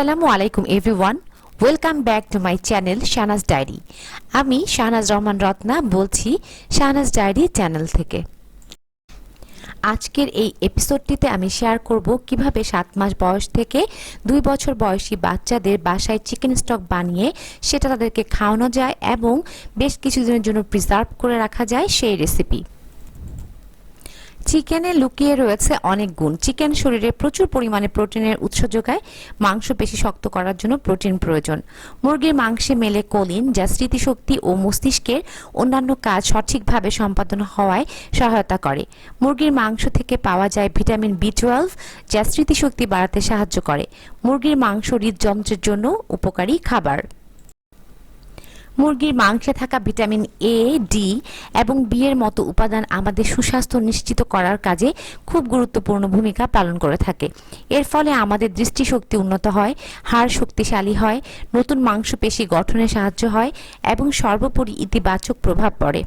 আসসালামু আলাইকুম everyone, welcome back to my channel Shahnaz diary. আমি শাহনাজ রহমান রত্না বলছি শাহনাজ ডায়েরি চ্যানেল থেকে। আজকের এই এপিসোডটিতে আমি শেয়ার করব কিভাবে 7 মাস বয়স থেকে 2 বছর বয়সী বাচ্চাদের বাসায় চিকেন স্টক বানিয়ে সেটা তাদেরকে খাওয়ানো যায় এবং বেশ কিছুদিনের জন্য প্রিজার্ভ করে রাখা যায় সেই রেসিপি। চিকেনে লুকিয়ে রয়েছে অনেক গুণ। চিকেন শরীরে প্রচুর পরিমাণে প্রোটিনের উৎস যোগায়। মাংস বেশি শক্ত করার জন্য প্রোটিন প্রয়োজন। মুরগির মাংসে মেলে কোলিন, যা স্মৃতিশক্তি ও মস্তিষ্কের অন্যান্য কাজ সঠিকভাবে সম্পাদন হওয়ায় সহায়তা করে। মুরগির মাংস থেকে পাওয়া যায় ভিটামিন B12, যা স্মৃতিশক্তি বাড়াতে সাহায্য করে। মুরগির মাংস হৃদযন্ত্রের জন্য উপকারী খাবার। মুরগির মাংসে থাকা ভিটামিন A, D এবং B এর মতো উপাদান আমাদের সুস্বাস্থ্য নিশ্চিত করার কাজে খুব গুরুত্বপূর্ণ ভূমিকা পালন করে থাকে। এর ফলে আমাদের দৃষ্টিশক্তি উন্নত হয়, হাড় শক্তিশালী হয়, নতুন মাংসপেশি গঠনে সাহায্য হয় এবং সর্বোপরি ইতিবাচক প্রভাব পড়ে।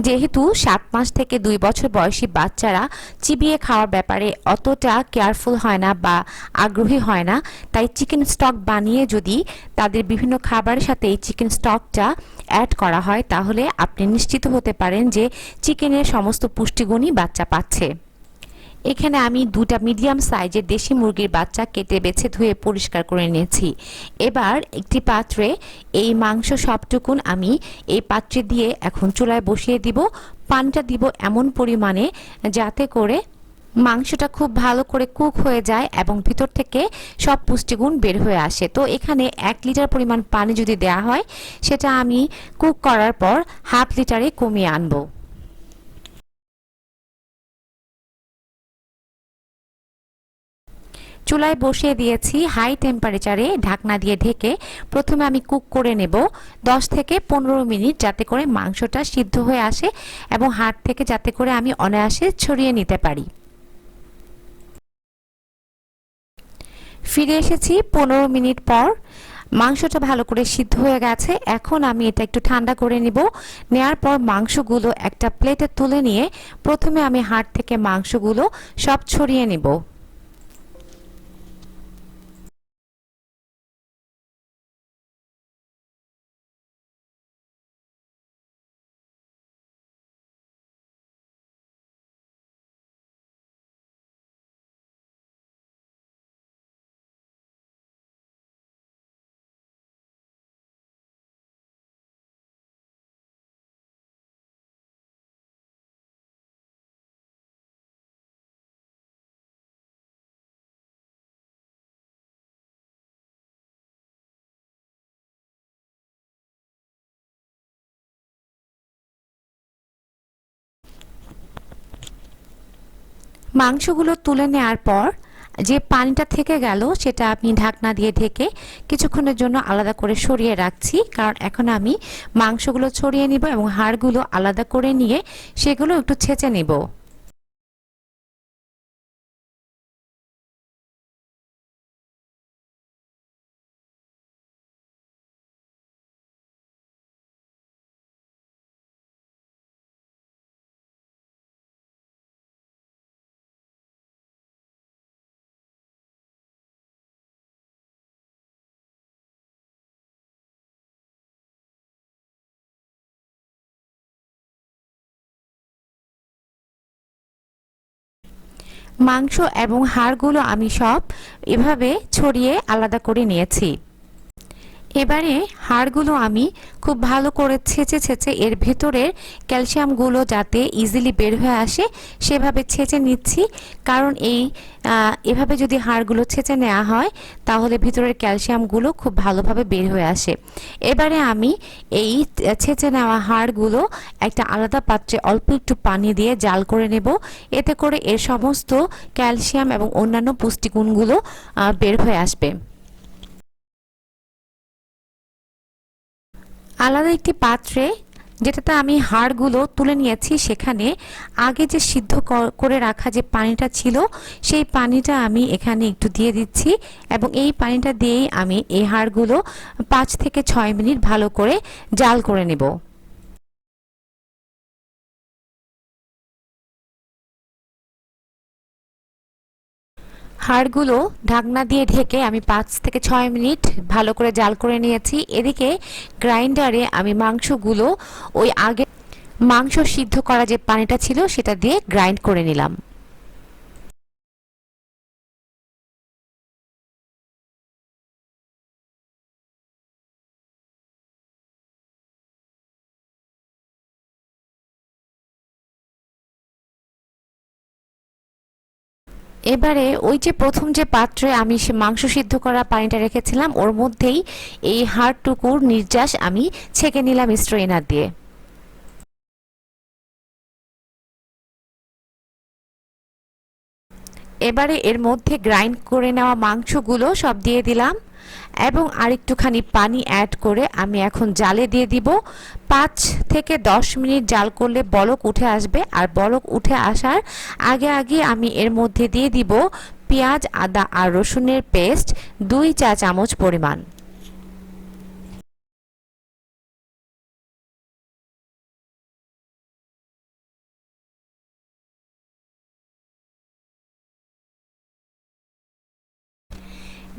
যেহেতু 7 মাস থেকে 2 বছর বয়সী বাচ্চারা চিবিয়ে খাওয়ার ব্যাপারে অতটা কেয়ারফুল হয় না বা আগ্রহী হয় না, তাই চিকেন স্টক বানিয়ে যদি তাদের বিভিন্ন খাবারের সাথে এই চিকেন স্টকটা অ্যাড করা হয় তাহলে আপনি নিশ্চিত হতে পারেন যে চিকেনের সমস্ত পুষ্টিগুণই বাচ্চা পাচ্ছে। এখানে আমি 2টা মিডিয়াম সাইজের দেশি মুরগির বাচ্চা কেটে বেছে ধুয়ে পরিষ্কার করে নিয়েছি। এবার একটি পাত্রে এই মাংস সবটুকুন আমি এই পাত্রে দিয়ে এখন চুলায় বসিয়ে দিব। পানিটা দিব এমন পরিমাণে যাতে করে মাংসটা খুব ভালো করে কুক হয়ে যায় এবং ভিতর থেকে সব পুষ্টিগুণ বের হয়ে আসে। তো এখানে 1 লিটার পরিমাণ পানি যদি দেয়া হয় সেটা আমি কুক করার পর হাফ লিটারে কমিয়ে আনবো। চুলায় বসিয়ে দিয়েছি হাই টেম্পারেচারে ঢাকনা দিয়ে ঢেকে। প্রথমে আমি কুক করে নেব 10 থেকে 15 মিনিট, যাতে করে মাংসটা সিদ্ধ হয়ে আসে এবং হাড় থেকে যাতে করে আমি অনায়াসে ছড়িয়ে নিতে পারি। ফিরে এসেছি 15 মিনিট পর। মাংসটা ভালো করে সিদ্ধ হয়ে গেছে। এখন আমি এটা একটু ঠান্ডা করে নিব। নেয়ার পর মাংসগুলো একটা প্লেটে তুলে নিয়ে প্রথমে আমি হাড় থেকে মাংসগুলো সব ছড়িয়ে নিব। মাংসগুলো তুলে নেওয়ার পর যে পানিটা থেকে গেল সেটা আমি ঢাকনা দিয়ে ঢেকে কিছুক্ষণের জন্য আলাদা করে সরিয়ে রাখছি, কারণ এখন আমি মাংসগুলো ছড়িয়ে নিব এবং হাড়গুলো আলাদা করে নিয়ে সেগুলো একটু ছেঁচে নিব। মাংস এবং হাড়গুলো আমি সব এভাবে ছড়িয়ে আলাদা করে নিয়েছি। এবারে হাড়গুলো আমি খুব ভালো করে ছেঁচে ছেঁচে এর ভেতরের ক্যালসিয়ামগুলো যাতে ইজিলি বের হয়ে আসে সেভাবে ছেঁচে নিচ্ছি, কারণ এভাবে যদি হাড়গুলো ছেঁচে নেওয়া হয় তাহলে ভিতরের ক্যালসিয়ামগুলো খুব ভালোভাবে বের হয়ে আসে। এবারে আমি এই ছেঁচে নেওয়া হাড়গুলো একটা আলাদা পাত্রে অল্প একটু পানি দিয়ে জাল করে নেব, এতে করে এর সমস্ত ক্যালসিয়াম এবং অন্যান্য পুষ্টিগুণগুলো বের হয়ে আসবে। আলাদা একটি পাত্রে যেটাতে আমি হাড়গুলো তুলে নিয়েছি সেখানে আগে যে সিদ্ধ করে রাখা যে পানিটা ছিল সেই পানিটা আমি এখানে একটু দিয়ে দিচ্ছি এবং এই পানিটা দিয়েই আমি এই হাড়গুলো 5 থেকে 6 মিনিট ভালো করে জাল করে নেব। হাড়গুলো ঢাকনা দিয়ে ঢেকে আমি 5 থেকে 6 মিনিট ভালো করে জাল করে নিয়েছি। এদিকে গ্রাইন্ডারে আমি মাংসগুলো ওই আগে মাংস সিদ্ধ করা যে পানিটা ছিল সেটা দিয়ে গ্রাইন্ড করে নিলাম। এবারে ওই যে প্রথম যে পাত্রে আমি সে মাংস সিদ্ধ করা পানিটা রেখেছিলাম ওর মধ্যেই এই হাড়টুকুর নির্যাস আমি ছেঁকে নিলাম স্ট্রেনার দিয়ে। এবারে এর মধ্যে গ্রাইন্ড করে নেওয়া মাংসগুলো সব দিয়ে দিলাম এবং আরেকটুখানি পানি অ্যাড করে আমি এখন জালে দিয়ে দিব। 5 থেকে 10 মিনিট জাল করলে বলক উঠে আসবে, আর বলক উঠে আসার আগে আগে আমি এর মধ্যে দিয়ে দিব পেঁয়াজ, আদা আর রসুনের পেস্ট 2 চা চামচ পরিমাণ।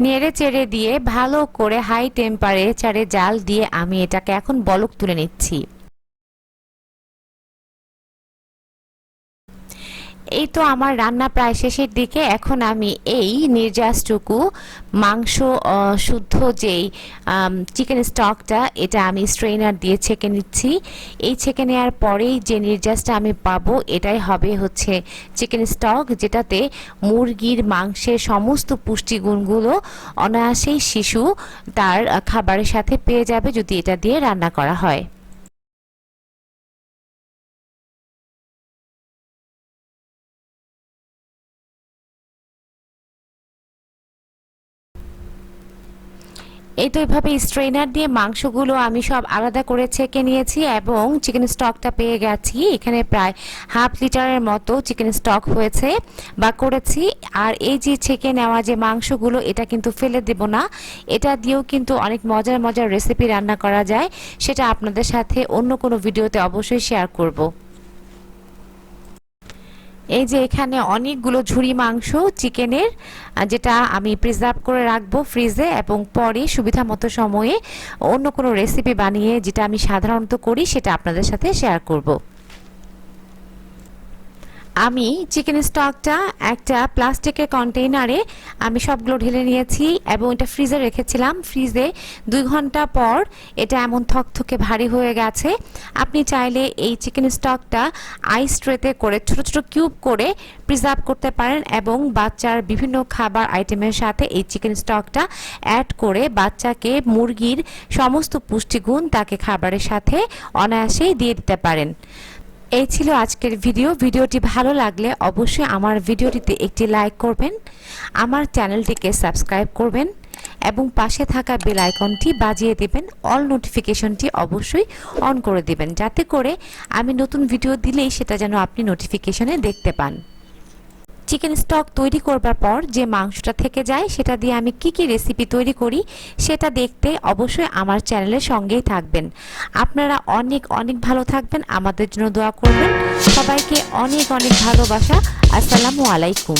নেড়ে চেড়ে দিয়ে ভালো করে হাই টেম্পারেচারে জাল দিয়ে আমি এটাকে এখন বলক তুলে নিচ্ছি। এই তো আমার রান্না প্রায় শেষের দিকে। এখন আমি এই নির্যাসটুকু মাংস শুদ্ধ যেই চিকেন স্টকটা এটা আমি স্ট্রেনার দিয়ে ছেঁকে নিচ্ছি। এই ছেঁকে নেওয়ার পরেই যে নির্যাসটা আমি পাবো এটাই হবে হচ্ছে চিকেন স্টক, যেটাতে মুরগির মাংসের সমস্ত পুষ্টিগুণগুলো অনায়াসেই শিশু তার খাবারের সাথে পেয়ে যাবে যদি এটা দিয়ে রান্না করা হয়। এই তো এভাবে স্ট্রেনার দিয়ে মাংসগুলো আমি সব আলাদা করে ছেঁকে নিয়েছি এবং চিকেন স্টকটা পেয়ে গেছি। এখানে প্রায় হাফ লিটারের মতো চিকেন স্টক হয়েছে বা করেছি। আর এই যে ছেঁকে নেওয়া যে মাংসগুলো এটা কিন্তু ফেলে দেব না, এটা দিয়েও কিন্তু অনেক মজার মজার রেসিপি রান্না করা যায়, সেটা আপনাদের সাথে অন্য কোনো ভিডিওতে অবশ্যই শেয়ার করব। এই যে এখানে অনেকগুলো ঝুরি মাংস চিকেনের, যেটা আমি প্রিজার্ভ করে রাখবো ফ্রিজে এবং পরে সুবিধা মতো সময়ে অন্য কোনো রেসিপি বানিয়ে যেটা আমি সাধারণত করি সেটা আপনাদের সাথে শেয়ার করব। আমি চিকেন স্টকটা একটা প্লাস্টিকের কন্টেইনারে আমি সবগুলো ঢেলে নিয়েছি এবং এটা ফ্রিজে রেখেছিলাম। ফ্রিজে 2 ঘন্টা পর এটা এমন থকথকে ভারী হয়ে গেছে। আপনি চাইলে এই চিকেন স্টকটা আইস ট্রেতে করে ছোট ছোট কিউব করে প্রিজার্ভ করতে পারেন এবং বাচ্চার বিভিন্ন খাবার আইটেমের সাথে এই চিকেন স্টকটা অ্যাড করে বাচ্চাকে মুরগির সমস্ত পুষ্টিগুণ তাকে খাবারের সাথে অনায়াসেই দিয়ে দিতে পারেন। এই ছিল আজকের ভিডিওটি ভালো লাগলে অবশ্যই আমার ভিডিওটিতে একটি লাইক করবেন, আমার চ্যানেলটিকে সাবস্ক্রাইব করবেন এবং পাশে থাকা বেল আইকনটি বাজিয়ে দেবেন। অল নোটিফিকেশনটি অবশ্যই অন করে দেবেন, যাতে করে আমি নতুন ভিডিও দিলেই সেটা যেন আপনি নোটিফিকেশনে দেখতে পান। চিকেন স্টক তৈরি করবার পর যে মাংসটা থেকে যায় সেটা দিয়ে আমি কি কি রেসিপি তৈরি করি সেটা দেখতে অবশ্যই আমার চ্যানেলের সঙ্গেই থাকবেন। আপনারা অনেক অনেক ভালো থাকবেন, আমাদের জন্য দোয়া করবেন। সবাইকে অনেক অনেক ভালোবাসা। আসসালামু আলাইকুম।